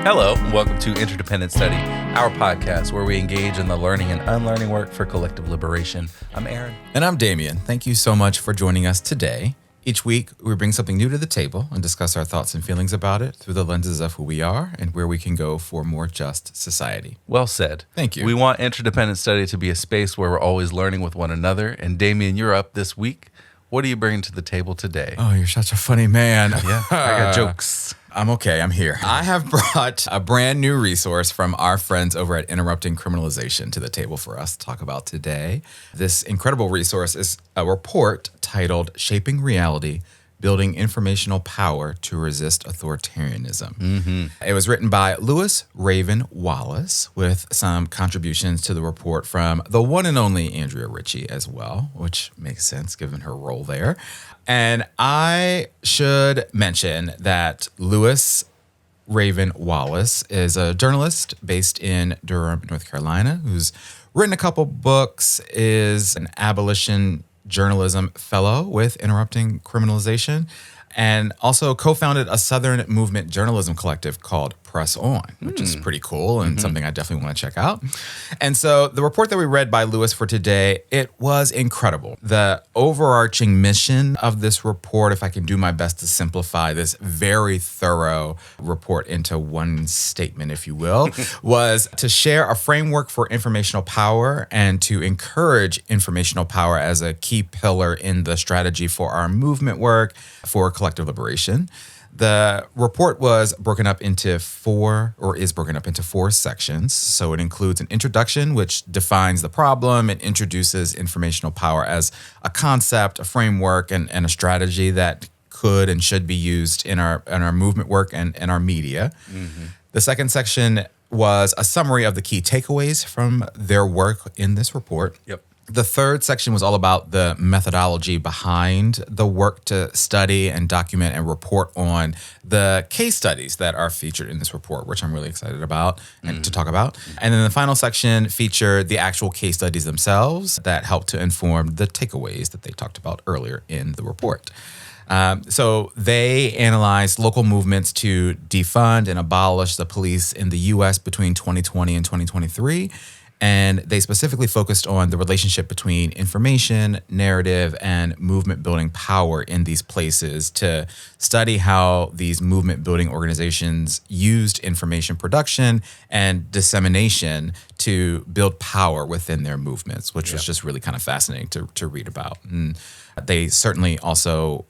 Hello, and welcome to Interdependent Study, our podcast where we engage in the learning and unlearning work for collective liberation. I'm Aaron. And I'm Damien. Thank you so much for joining us today. Each week, we bring something new to the table and discuss our thoughts and feelings about it through the lenses of who we are and where we can go for a more just society. Well said. Thank you. We want Interdependent Study to be a space where we're always learning with one another. And Damien, you're up this week. What are you bringing to the table today? Oh, you're such a funny man. Yeah, I got jokes. I'm okay. I'm here. I have brought a brand new resource from our friends over at Interrupting Criminalization to the table for us to talk about today. This incredible resource is a report titled Shaping Reality, Building Informational Power to Resist Authoritarianism. It was written by Lewis Raven Wallace with some contributions to the report from the one and only Andrea Ritchie as well, which makes sense given her role there. And I should mention that Lewis Raven Wallace is a journalist based in Durham, North Carolina, who's written a couple books, is an abolition journalism fellow with Interrupting Criminalization, and also co-founded a Southern movement journalism collective called Press On, which is pretty cool and something I definitely want to check out. And so the report that we read by Lewis for today, it was incredible. The overarching mission of this report, if I can do my best to simplify this very thorough report into one statement, if you will, was to share a framework for informational power and to encourage informational power as a key pillar in the strategy for our movement work for collective liberation. The report was broken up into four sections. So it includes an introduction, which defines the problem and introduces informational power as a concept, a framework, and a strategy that could and should be used in our movement work and our media. The second section was a summary of the key takeaways from their work in this report. The third section was all about the methodology behind the work to study and document and report on the case studies that are featured in this report, which I'm really excited about and to talk about. And then the final section featured the actual case studies themselves that helped to inform the takeaways that they talked about earlier in the report. So they analyzed local movements to defund and abolish the police in the U.S. between 2020 and 2023. And they specifically focused on the relationship between information, narrative, and movement building power in these places to study how these movement building organizations used information production and dissemination to build power within their movements, which was just really kind of fascinating to read about. And they certainly also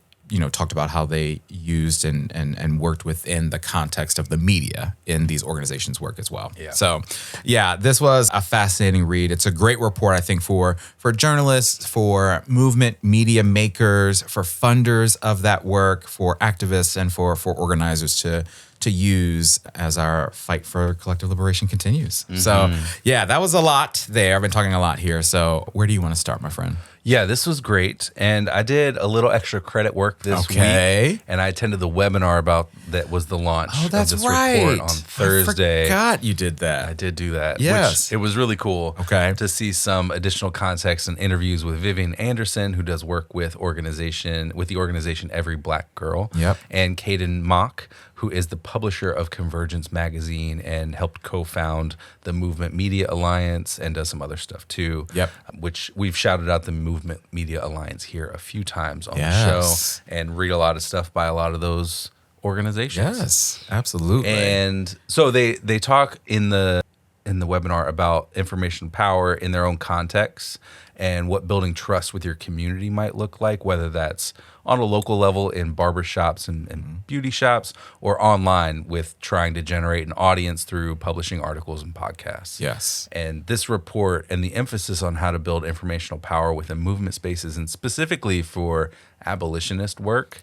talked about how they used and worked within the context of the media in these organizations' work as well. So, this was a fascinating read. It's a great report, I think, for journalists, for movement media makers, for funders of that work, for activists, and for organizers to use as our fight for collective liberation continues. So, that was a lot there. I've been talking a lot here. So where do you want to start, my friend? Yeah, this was great. And I did a little extra credit work this week. And I attended the webinar that was the launch of this report on Thursday. I forgot you did that. I did do that. Yes. It was really cool to see some additional context and interviews with Vivian Anderson, who does work with the organization Every Black Girl. And Caden Mock, who is the publisher of Convergence magazine and helped co-found the Movement Media Alliance and does some other stuff too, which we've shouted out the Movement Media Alliance here a few times on the show and read a lot of stuff by a lot of those organizations. Yes, absolutely. And so they talk in the webinar about information power in their own context and what building trust with your community might look like, whether that's on a local level in barbershops and beauty shops or online with trying to generate an audience through publishing articles and podcasts. Yes. And this report and the emphasis on how to build informational power within movement spaces and specifically for abolitionist work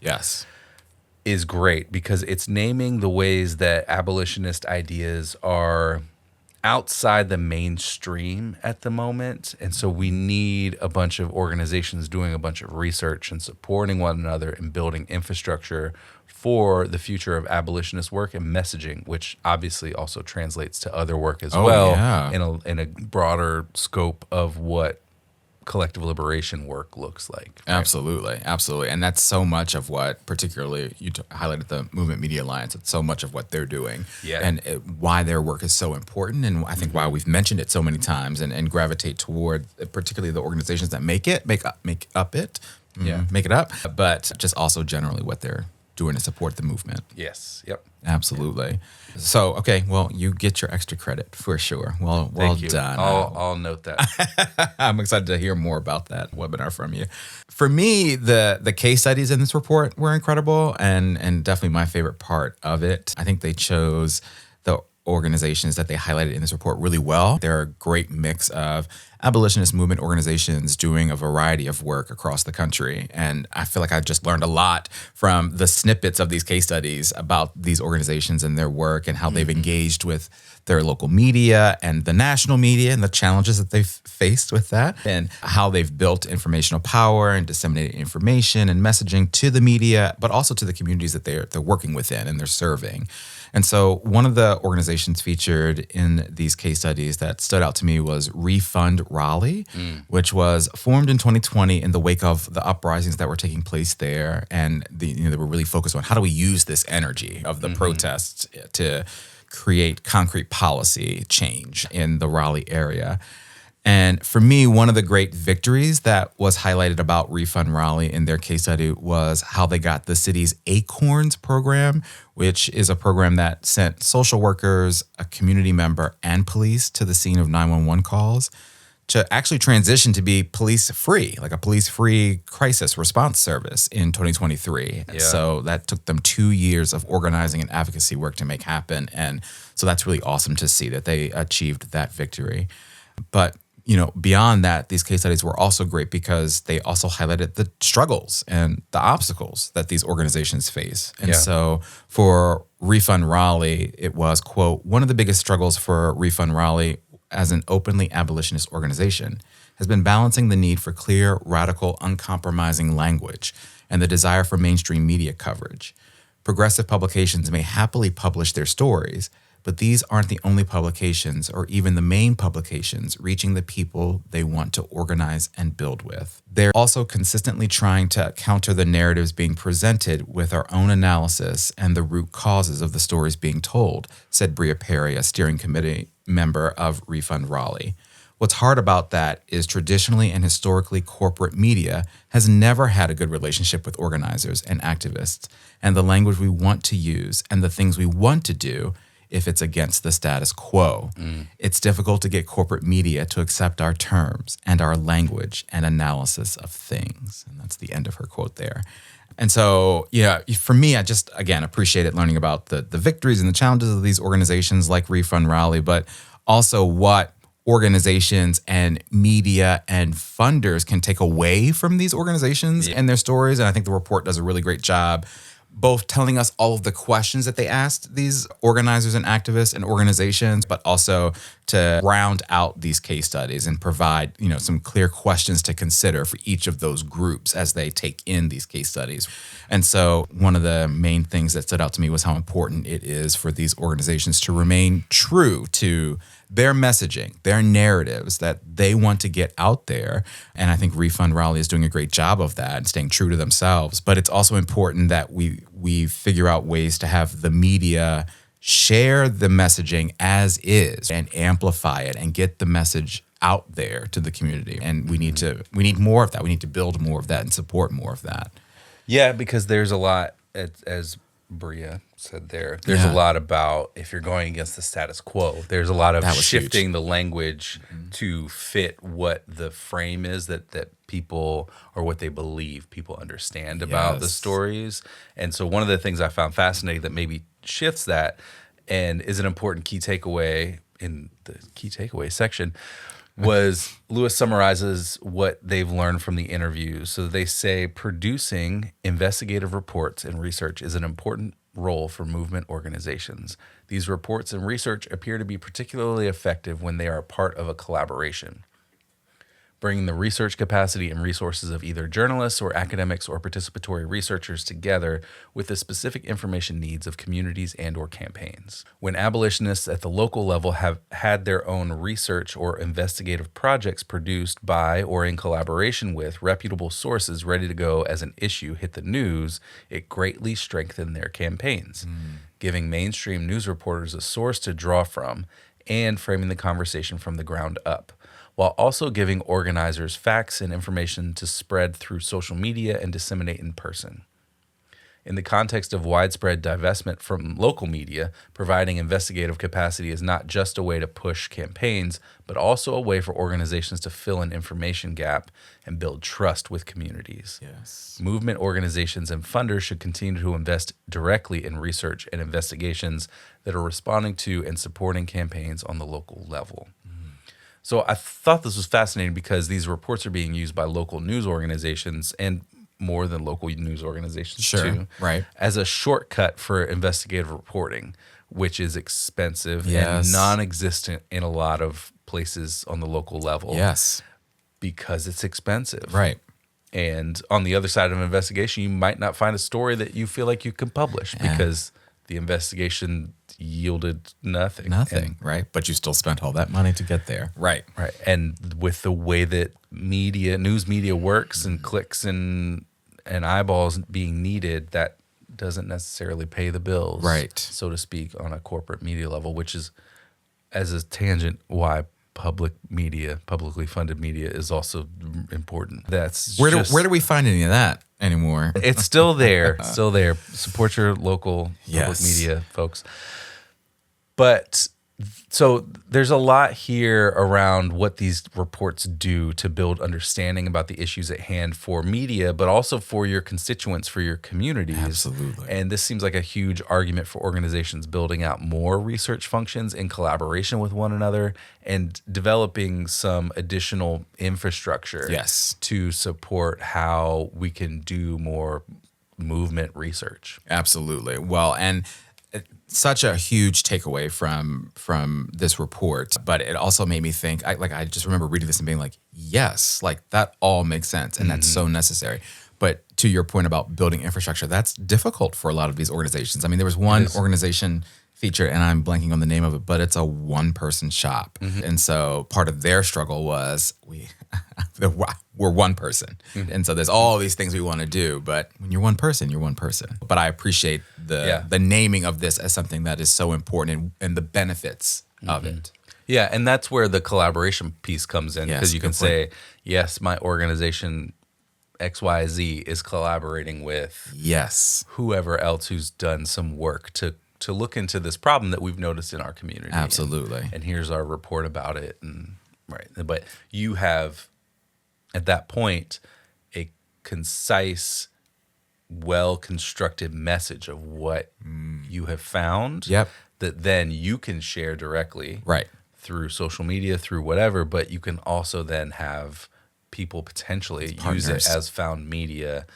is great because it's naming the ways that abolitionist ideas are outside the mainstream at the moment. And so we need a bunch of organizations doing a bunch of research and supporting one another and building infrastructure for the future of abolitionist work and messaging, which obviously also translates to other work as in a broader scope of what collective liberation work looks like. Right? Absolutely. And that's so much of what, particularly you highlighted the Movement Media Alliance, it's so much of what they're doing and why their work is so important. And I think why we've mentioned it so many times and gravitate toward particularly the organizations that make it up, but just also generally what they're doing to support the movement. Yes. Yep. Absolutely. So, okay, well, you get your extra credit for sure. Well done. I'll note that. I'm excited to hear more about that webinar from you. For me, the case studies in this report were incredible and definitely my favorite part of it. I think they chose the organizations that they highlighted in this report really well. They're a great mix of abolitionist movement organizations doing a variety of work across the country. And I feel like I just learned a lot from the snippets of these case studies about these organizations and their work and how they've engaged with their local media and the national media and the challenges that they've faced with that and how they've built informational power and disseminated information and messaging to the media, but also to the communities that they're working within and they're serving. And so one of the organizations featured in these case studies that stood out to me was Refund Raleigh, which was formed in 2020 in the wake of the uprisings that were taking place there. And they were really focused on how do we use this energy of the protests to create concrete policy change in the Raleigh area. And for me, one of the great victories that was highlighted about Refund Raleigh in their case study was how they got the city's Acorns program, which is a program that sent social workers, a community member, and police to the scene of 911 calls to actually transition to be police-free, like a police-free crisis response service in 2023. Yeah. So that took them 2 years of organizing and advocacy work to make happen. And so that's really awesome to see that they achieved that victory. But beyond that, these case studies were also great because they also highlighted the struggles and the obstacles that these organizations face. And so for Refund Raleigh, it was, quote, one of the biggest struggles for Refund Raleigh as an openly abolitionist organization has been balancing the need for clear, radical, uncompromising language and the desire for mainstream media coverage. Progressive publications may happily publish their stories, but these aren't the only publications or even the main publications reaching the people they want to organize and build with. They're also consistently trying to counter the narratives being presented with our own analysis and the root causes of the stories being told, said Bria Perry, a steering committee member of Refund Raleigh. What's hard about that is traditionally and historically corporate media has never had a good relationship with organizers and activists, and the language we want to use and the things we want to do if it's against the status quo. It's difficult to get corporate media to accept our terms and our language and analysis of things. And that's the end of her quote there. And so, for me, I just, again, appreciated learning about the victories and the challenges of these organizations like Refund Raleigh, but also what organizations and media and funders can take away from these organizations and their stories. And I think the report does a really great job both telling us all of the questions that they asked these organizers and activists and organizations, but also to round out these case studies and provide, some clear questions to consider for each of those groups as they take in these case studies. And so one of the main things that stood out to me was how important it is for these organizations to remain true to their messaging, their narratives that they want to get out there. And I think Refund Raleigh is doing a great job of that and staying true to themselves. But it's also important that we figure out ways to have the media share the messaging as is and amplify it and get the message out there to the community. And we need more of that. We need to build more of that and support more of that. Yeah, because there's a lot, as Bria said there's a lot about if you're going against the status quo. There's a lot of shifting huge. The language to fit what the frame is that people or what they believe people understand about the stories. And so one of the things I found fascinating that maybe shifts that and is an important key takeaway in the key takeaway section was Lewis summarizes what they've learned from the interviews. So they say producing investigative reports and research is an important role for movement organizations. These reports and research appear to be particularly effective when they are part of a collaboration. bringing the research capacity and resources of either journalists or academics or participatory researchers together with the specific information needs of communities and or campaigns. When abolitionists at the local level have had their own research or investigative projects produced by or in collaboration with reputable sources ready to go as an issue hit the news, it greatly strengthened their campaigns, giving mainstream news reporters a source to draw from and framing the conversation from the ground up, while also giving organizers facts and information to spread through social media and disseminate in person. In the context of widespread divestment from local media, providing investigative capacity is not just a way to push campaigns, but also a way for organizations to fill an information gap and build trust with communities. Yes. Movement organizations and funders should continue to invest directly in research and investigations that are responding to and supporting campaigns on the local level. So I thought this was fascinating because these reports are being used by local news organizations and more than local news organizations too, right, as a shortcut for investigative reporting, which is expensive Yes. and non-existent in a lot of places on the local level. Yes. Because it's expensive. Right. And on the other side of an investigation, you might not find a story that you feel like you can publish because the investigation yielded nothing. Right? But you still spent all that money to get there. Right. Right. And with the way that news media works and clicks and eyeballs being needed, that doesn't necessarily pay the bills, right, so to speak, on a corporate media level, which is, as a tangent, why publicly funded media is also important. That's where do we find any of that anymore? It's still there. Still there. Support your local public Yes. media folks. But so there's a lot here around what these reports do to build understanding about the issues at hand for media, but also for your constituents, for your communities. Absolutely. And this seems like a huge argument for organizations building out more research functions in collaboration with one another and developing some additional infrastructure to support how we can do more movement research. Absolutely. Well, and such a huge takeaway from this report, but it also made me think, I just remember reading this and being like, yes, like that all makes sense and that's so necessary. But to your point about building infrastructure, that's difficult for a lot of these organizations. I mean, there was one organization featured, and I'm blanking on the name of it, but it's a one-person shop. And so part of their struggle was we're one person. And so there's all these things we want to do, but when you're one person, you're one person. But I appreciate the naming of this as something that is so important and the benefits of it. Yeah, and that's where the collaboration piece comes in, because you can say, yes, my organization XYZ is collaborating with whoever else who's done some work to look into this problem that we've noticed in our community. Absolutely. And here's our report about it. And but you have, at that point, a concise, well-constructed message of what you have found that then you can share directly through social media, through whatever, but you can also then have people potentially use it as found media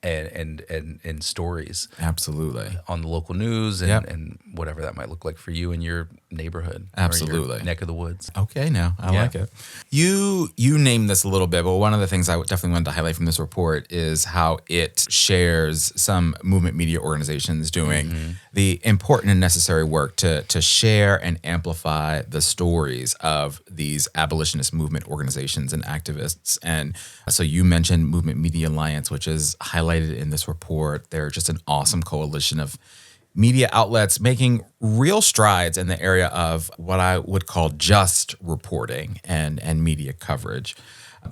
and stories. Absolutely. On the local news and whatever that might look like for you in your neighborhood. Absolutely. Or your neck of the woods. Okay, now I like it. You named this a little bit, but one of the things I definitely wanted to highlight from this report is how it shares some movement media organizations doing the important and necessary work to share and amplify the stories of these abolitionist movement organizations and activists. And so you mentioned Movement Media Alliance, which is highlighted in this report. They're just an awesome coalition of media outlets making real strides in the area of what I would call just reporting and media coverage.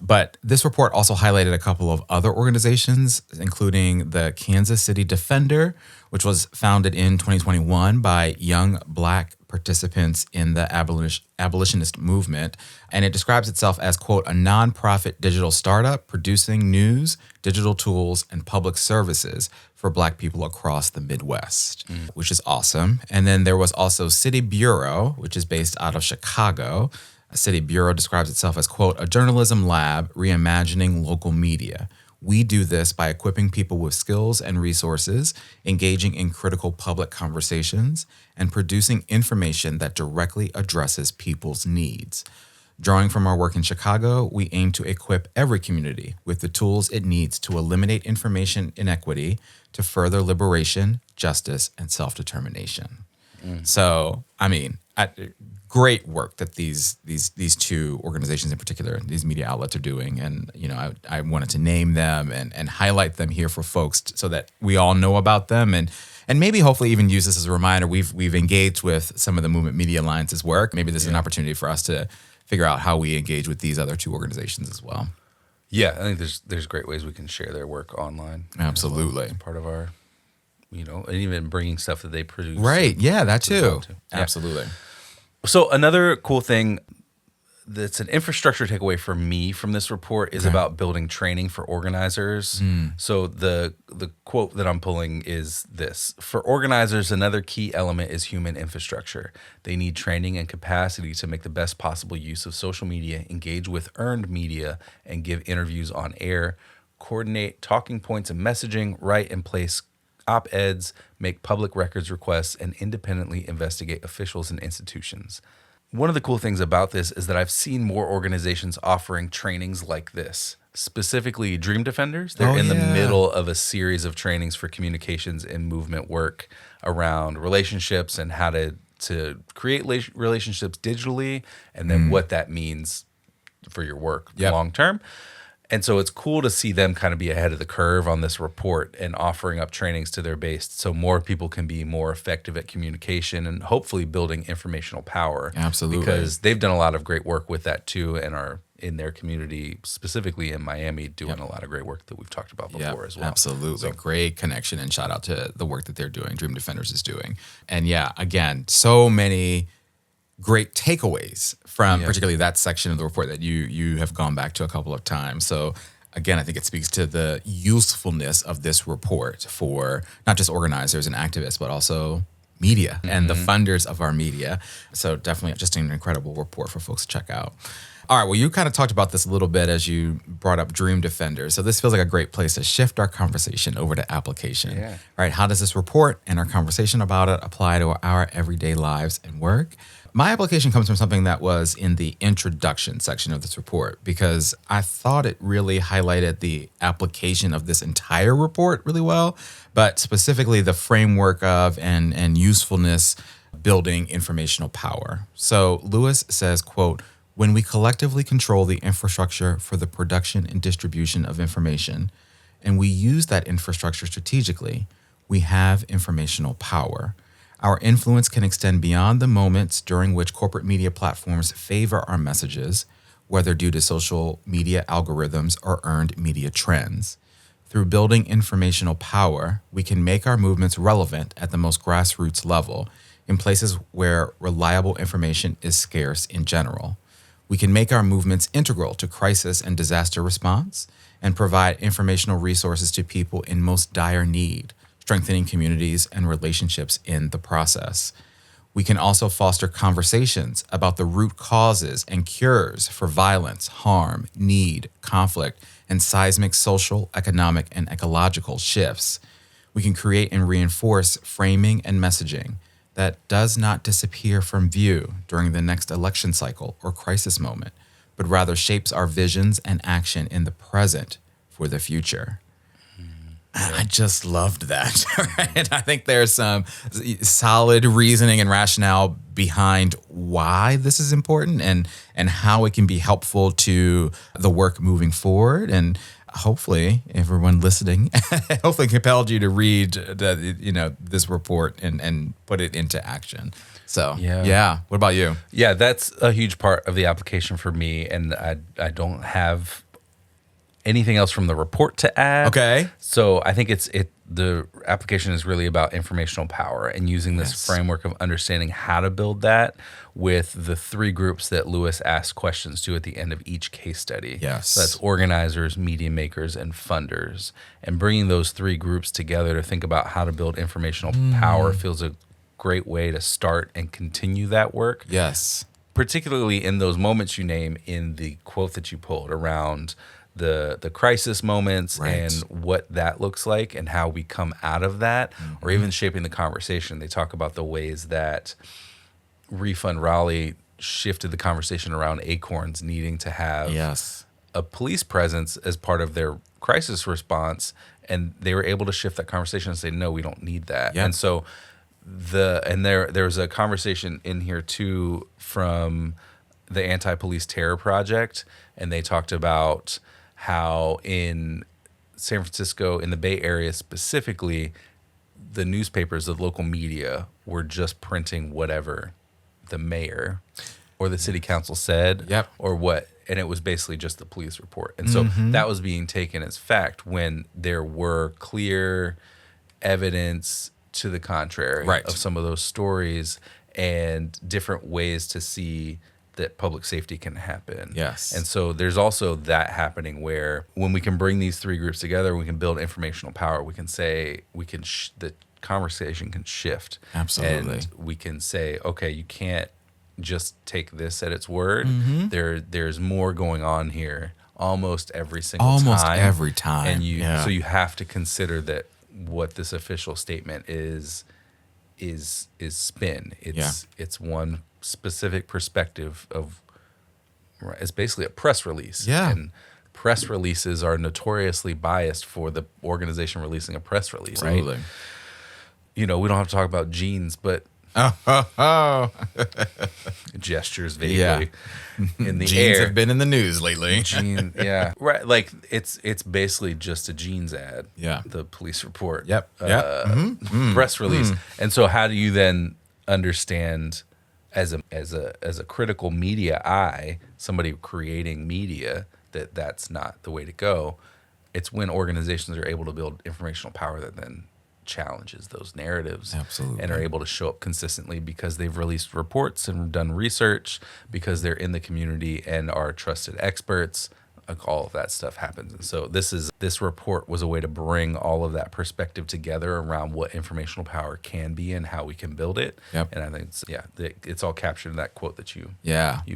But this report also highlighted a couple of other organizations, including the Kansas City Defender, which was founded in 2021 by young Black participants in the abolitionist movement. And it describes itself as, quote, a nonprofit digital startup producing news, digital tools, and public services for Black people across the Midwest, which is awesome. And then there was also City Bureau, which is based out of Chicago. City Bureau describes itself as, quote, a journalism lab reimagining local media. We do this by equipping people with skills and resources, engaging in critical public conversations, and producing information that directly addresses people's needs. Drawing from our work in Chicago, we aim to equip every community with the tools it needs to eliminate information inequity, to further liberation, justice, and self-determination. So, I mean, great work that these two organizations in particular, these media outlets are doing. And, you know, I wanted to name them and highlight them here for folks so that we all know about them and maybe hopefully even use this as a reminder. We've engaged with some of the Movement Media Alliance's work. Maybe this is an opportunity for us to figure out how we engage with these other two organizations as well. Yeah, I think there's great ways we can share their work online. Absolutely. As part of our, and even bringing stuff that they produce. Right. Yeah, that too. Yeah. Absolutely. So another cool thing that's an infrastructure takeaway for me from this report is about building training for organizers. So the quote that I'm pulling is this: for organizers, another key element is human infrastructure. They need training and capacity to make the best possible use of social media, engage with earned media, and give interviews on air, coordinate talking points and messaging, write and place op-eds, make public records requests, and independently investigate officials and institutions. One of the cool things about this is that I've seen more organizations offering trainings like this, specifically Dream Defenders. They're in the middle of a series of trainings for communications and movement work around relationships and how to create relationships digitally, and then what that means for your work long term. And so it's cool to see them kind of be ahead of the curve on this report and offering up trainings to their base so more people can be more effective at communication and hopefully building informational power. Absolutely. Because they've done a lot of great work with that too and are in their community, specifically in Miami, doing a lot of great work that we've talked about before as well. Absolutely. So, great connection, and shout out to the work that they're doing, Dream Defenders is doing. And again, so many great takeaways from particularly that section of the report that you have gone back to a couple of times. So again, I think it speaks to the usefulness of this report for not just organizers and activists, but also media and the funders of our media. So definitely just an incredible report for folks to check out. All right, well, you kind of talked about this a little bit as you brought up Dream Defenders. So this feels like a great place to shift our conversation over to application. Right? How does this report and our conversation about it apply to our everyday lives and work? My application comes from something that was in the introduction section of this report, because I thought it really highlighted the application of this entire report really well, but specifically the framework of and usefulness building informational power. So Lewis says, quote, "When we collectively control the infrastructure for the production and distribution of information, and we use that infrastructure strategically, we have informational power. Our influence can extend beyond the moments during which corporate media platforms favor our messages, whether due to social media algorithms or earned media trends. Through building informational power, we can make our movements relevant at the most grassroots level, in places where reliable information is scarce in general. We can make our movements integral to crisis and disaster response, and provide informational resources to people in most dire need, strengthening communities and relationships in the process. We can also foster conversations about the root causes and cures for violence, harm, need, conflict, and seismic social, economic, and ecological shifts. We can create and reinforce framing and messaging that does not disappear from view during the next election cycle or crisis moment, but rather shapes our visions and action in the present for the future." I just loved that. Right? I think there's some solid reasoning and rationale behind why this is important and how it can be helpful to the work moving forward. And hopefully everyone listening, hopefully compelled you to read this report and put it into action. So, what about you? Yeah, that's a huge part of the application for me. And I don't have anything else from the report to add. Okay. So I think the application is really about informational power and using this framework of understanding how to build that with the three groups that Lewis asked questions to at the end of each case study. Yes. So that's organizers, media makers, and funders. And bringing those three groups together to think about how to build informational power feels a great way to start and continue that work. Yes. Particularly in those moments you name in the quote that you pulled around the crisis moments and what that looks like and how we come out of that, or even shaping the conversation. They talk about the ways that Refund Raleigh shifted the conversation around Acorns needing to have a police presence as part of their crisis response, and they were able to shift that conversation and say, no, we don't need that. And so there's a conversation in here too from the Anti-Police Terror Project, and they talked about how in San Francisco, in the Bay Area specifically, the newspapers, the local media were just printing whatever the mayor or the city council said or what, and it was basically just the police report. And so that was being taken as fact when there were clear evidence to the contrary of some of those stories and different ways to see that public safety can happen. And so there's also that happening where when we can bring these three groups together, we can build informational power. We can say, the conversation can shift. And we can say, okay, you can't just take this at its word. There's more going on here almost every single time. And so you have to consider that what this official statement is spin. It's one specific perspective of, it's basically a press release. And press releases are notoriously biased for the organization releasing a press release, right? You know, we don't have to talk about genes, but gestures vaguely in the Jeans air. have been in the news lately. Right. Like it's basically just a jeans ad. The police report. Press release. And so how do you then understand as a critical media eye, somebody creating media, that's not the way to go? It's when organizations are able to build informational power that then challenges those narratives and are able to show up consistently because they've released reports and done research, because they're in the community and are trusted experts. Like all of that stuff happens. And so this report was a way to bring all of that perspective together around what informational power can be and how we can build it. And I think it's all captured in that quote that you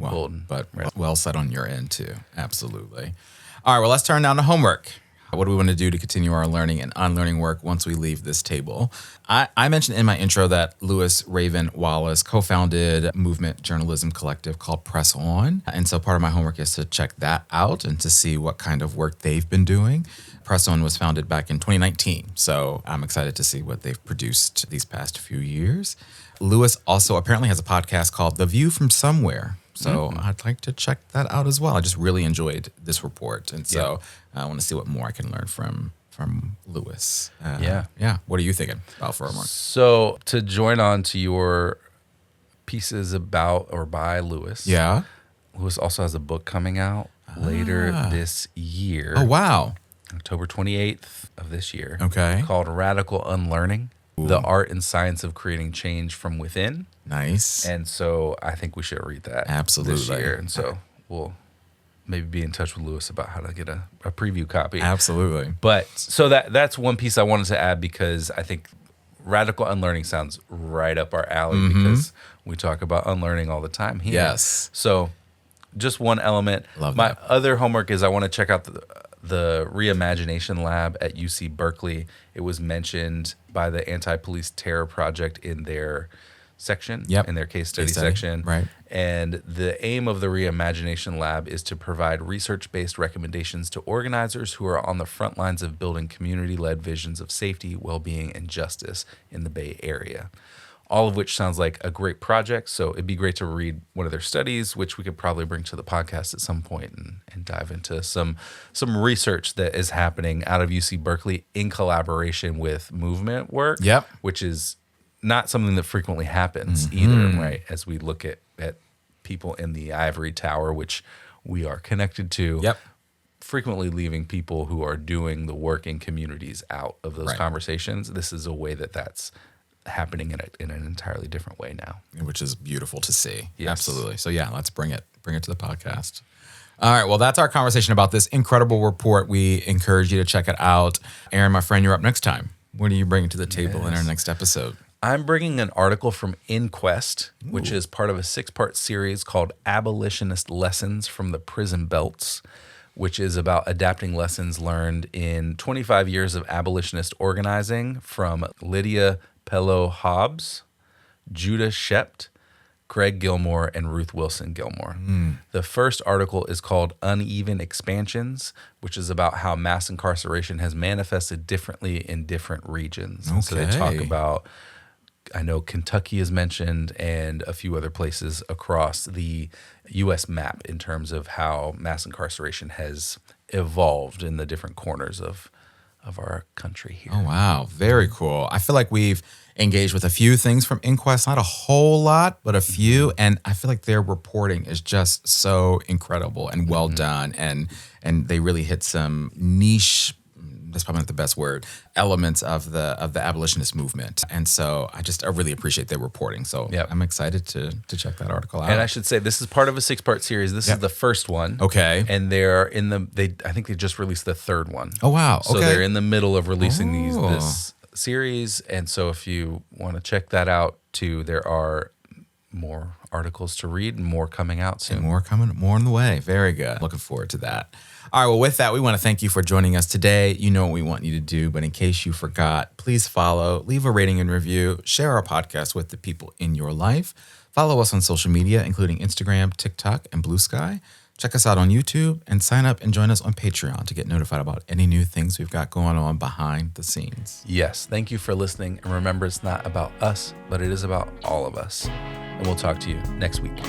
pulled. But well said on your end too. Absolutely. All right, well, let's turn now to homework. What do we want to do to continue our learning and unlearning work once we leave this table? I mentioned in my intro that Lewis Raven Wallace co-founded a movement journalism collective called Press On. And so part of my homework is to check that out and to see what kind of work they've been doing. Press On was founded back in 2019. So I'm excited to see what they've produced these past few years. Lewis also apparently has a podcast called The View from Somewhere. So I'd like to check that out as well. I just really enjoyed this report. And so I want to see what more I can learn from Lewis. What are you thinking about for homework? So to join on to your pieces about or by Lewis. Lewis also has a book coming out later this year. Oh, wow. October 28th of this year. Okay. Called Radical Unlearning, The Art and Science of Creating Change from Within. Nice. And so I think we should read that this year. And so we'll maybe be in touch with Lewis about how to get a preview copy. Absolutely. But so that's one piece I wanted to add, because I think radical unlearning sounds right up our alley because we talk about unlearning all the time here. Yes. So just one element. My other homework is I want to check out the Reimagination Lab at UC Berkeley. It was mentioned by the Anti-Police Terror Project in their section, in their case study section. Right. And the aim of the Reimagination Lab is to provide research-based recommendations to organizers who are on the front lines of building community-led visions of safety, well-being, and justice in the Bay Area. All of which sounds like a great project. So it'd be great to read one of their studies, which we could probably bring to the podcast at some point and dive into some research that is happening out of UC Berkeley in collaboration with movement work, which is not something that frequently happens either, right? As we look at people in the ivory tower, which we are connected to, frequently leaving people who are doing the work in communities out of those conversations. This is a way that's happening in an entirely different way now, which is beautiful to see. Absolutely. So let's bring it to the podcast. All right, well, that's our conversation about this incredible report. We encourage you to check it out. Aaron, my friend, you're up next time. What are you bringing to the table in our next episode? I'm bringing an article from Inquest, which is part of a 6-part series called Abolitionist Lessons from the Prison Belts, which is about adapting lessons learned in 25 years of abolitionist organizing from Lydia Pellow Hobbs, Judah Shept, Craig Gilmore and Ruth Wilson Gilmore. The first article is called Uneven Expansions, which is about how mass incarceration has manifested differently in different regions. Okay. So they talk about, I know Kentucky is mentioned and a few other places across the U.S. map in terms of how mass incarceration has evolved in the different corners of our country here. Oh, wow. Very cool. I feel like we've engaged with a few things from Inquest, not a whole lot, but a few. And I feel like their reporting is just so incredible and well done. And they really hit some niche, that's probably not the best word, elements of the abolitionist movement. And so I really appreciate their reporting. So I'm excited to check that article out. And I should say this is part of a 6-part series. This is the first one. Okay. And they're I think they just released the third one. Oh, wow. So they're in the middle of releasing this series. And so if you want to check that out too, there are more articles to read and more coming out soon. And more on the way. Very good. Looking forward to that. All right, well, with that, we want to thank you for joining us today. You know what we want you to do, but in case you forgot, please follow, leave a rating and review, share our podcast with the people in your life. Follow us on social media, including Instagram, TikTok, and Blue Sky. Check us out on YouTube and sign up and join us on Patreon to get notified about any new things we've got going on behind the scenes. Yes, thank you for listening. And remember, it's not about us, but it is about all of us. And we'll talk to you next week.